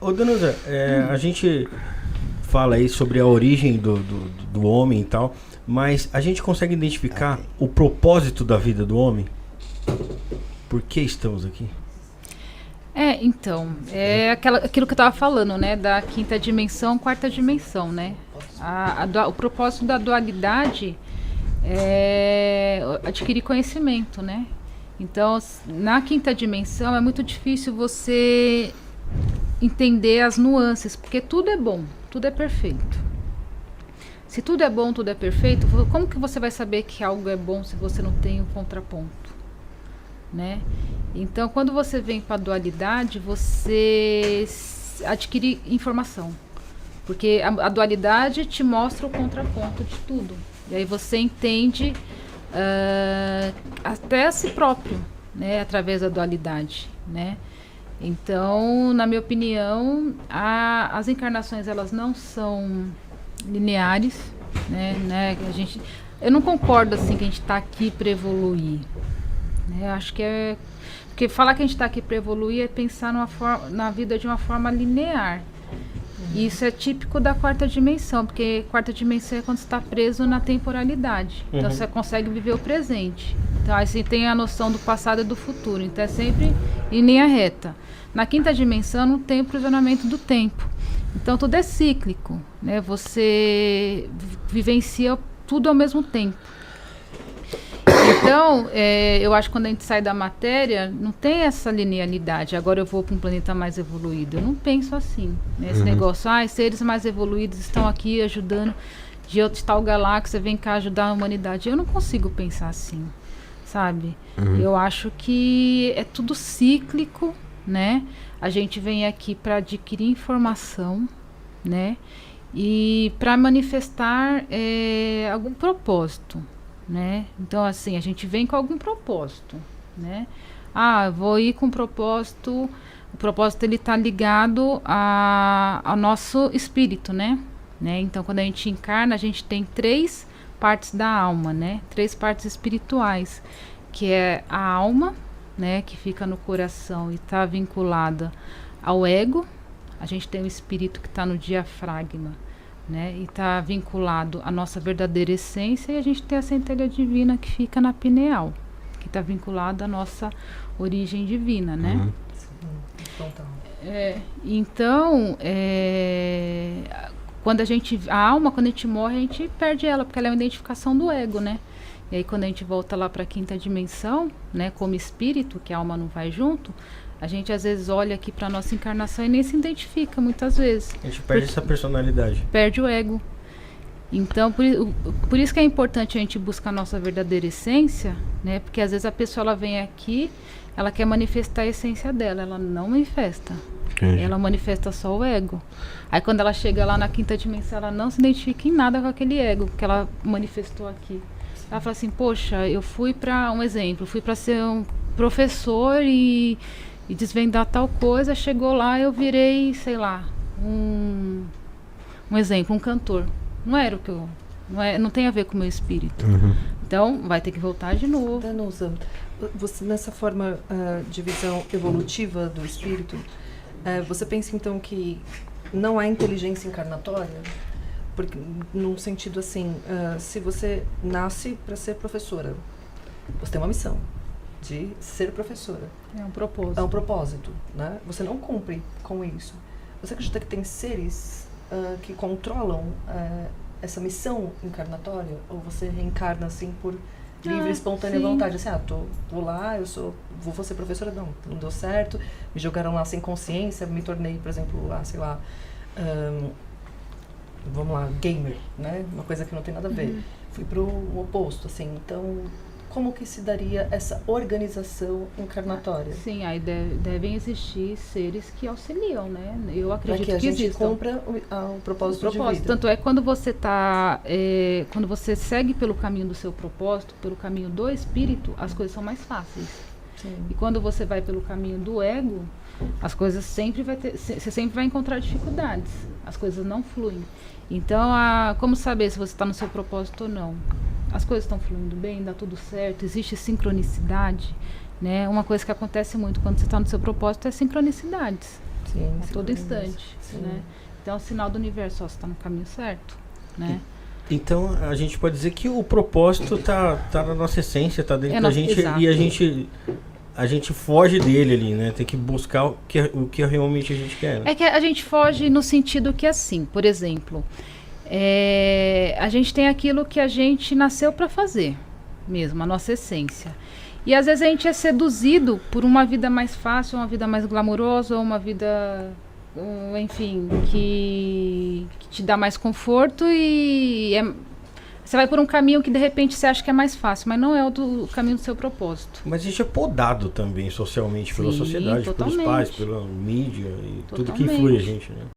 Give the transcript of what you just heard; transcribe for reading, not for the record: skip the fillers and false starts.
Ô, Danusa, a gente fala aí sobre a origem do homem e tal, mas a gente consegue identificar o propósito da vida do homem? Por que estamos aqui? Então, aquilo que eu estava falando, né, da quinta dimensão, quarta dimensão, né? O propósito da dualidade é adquirir conhecimento, né? Então, na quinta dimensão é muito difícil você entender as nuances, porque tudo é bom, tudo é perfeito. Se tudo é bom, tudo é perfeito, como que você vai saber que algo é bom se você não tem um contraponto, né? Então, quando você vem para a dualidade, você adquire informação, porque a dualidade te mostra o contraponto de tudo, e aí você entende até a si próprio, né, através da dualidade, né? Então, na minha opinião, as encarnações elas não são lineares, né? Eu não concordo assim que a gente está aqui para evoluir, né? Eu acho que porque falar que a gente está aqui para evoluir é pensar na vida de uma forma linear. E isso é típico da quarta dimensão, porque quarta dimensão é quando você está preso na temporalidade. Então você consegue viver o presente. Então aí você tem a noção do passado e do futuro. Então é sempre em linha reta. Na quinta dimensão não tem o aprisionamento do tempo. Então tudo é cíclico, né? Você vivencia tudo ao mesmo tempo. Então, eu acho que quando a gente sai da matéria, não tem essa linearidade. Agora eu vou para um planeta mais evoluído. Eu não penso assim. Né? Esse negócio, seres mais evoluídos estão aqui ajudando de tal galáxia, vem cá ajudar a humanidade. Eu não consigo pensar assim, sabe? Eu acho que é tudo cíclico, né? A gente vem aqui para adquirir informação, né? E para manifestar algum propósito. Né? Então, assim, a gente vem com algum propósito, né? Eu vou ir com propósito. O propósito ele está ligado ao nosso espírito, né? Então, quando a gente encarna, a gente tem 3 partes da alma, né? 3 partes espirituais, que é a alma, né? Que fica no coração e está vinculada ao ego. A gente tem o espírito que está no diafragma, né, e está vinculado à nossa verdadeira essência, e a gente tem a centelha divina que fica na pineal, que está vinculada à nossa origem divina, né? Então, quando a alma, quando a gente morre, a gente perde ela, porque ela é uma identificação do ego, né? E aí quando a gente volta lá para a quinta dimensão, né, como espírito, que a alma não vai junto, a gente às vezes olha aqui para nossa encarnação e nem se identifica muitas vezes. A gente perde essa personalidade. Perde o ego. Então, por isso que é importante a gente buscar a nossa verdadeira essência, né? Porque às vezes a pessoa ela vem aqui, ela quer manifestar a essência dela, ela não manifesta. Ela manifesta só o ego. Aí quando ela chega lá na quinta dimensão, ela não se identifica em nada com aquele ego que ela manifestou aqui. Ela fala assim, poxa, eu fui para ser um professor e desvendar tal coisa, chegou lá, eu virei, sei lá, um cantor. Não era o que eu... Não tem a ver com o meu espírito. Então, vai ter que voltar de novo. Danusa, você nessa forma de visão evolutiva do espírito, você pensa então que não há inteligência encarnatória? Porque, num sentido assim, se você nasce para ser professora, você tem uma missão de ser professora. É um propósito. É um propósito, né? Você não cumpre com isso. Você acredita que tem seres que controlam essa missão encarnatória? Ou você reencarna assim por livre, espontânea vontade? Assim, vou lá, vou ser professora? Não deu certo. Me jogaram lá sem consciência, me tornei, por exemplo, vamos lá, gamer, né? Uma coisa que não tem nada a ver. Fui pro oposto, assim. Então, como que se daria essa organização encarnatória? Sim, aí devem existir seres que auxiliam, né? Eu acredito que a gente existam. cumpra o propósito de vida. Tanto é que quando você segue pelo caminho do seu propósito, pelo caminho do espírito, as coisas são mais fáceis. Sim. E quando você vai pelo caminho do ego, as coisas você sempre vai encontrar dificuldades. As coisas não fluem. Então, como saber se você está no seu propósito ou não? As coisas estão fluindo bem, dá tudo certo, existe sincronicidade, né? Uma coisa que acontece muito quando você está no seu propósito é sincronicidades. Sim, a todo segurança. instante, Sim. né? Então é um sinal do universo, ó, você está no caminho certo, né? Então a gente pode dizer que o propósito tá na nossa essência, tá dentro da gente exato. e a gente foge dele ali, né? Tem que buscar o que realmente a gente quer. Né? É que a gente foge no sentido que assim, por exemplo, a gente tem aquilo que a gente nasceu para fazer, mesmo, a nossa essência. E às vezes a gente é seduzido por uma vida mais fácil, uma vida mais glamourosa, uma vida, enfim, que te dá mais conforto e você vai por um caminho que de repente você acha que é mais fácil, mas não é o caminho do seu propósito. Mas a gente é podado também socialmente pela Sim, sociedade, totalmente. pelos pais, pela mídia e tudo que Totalmente. influi a gente, né?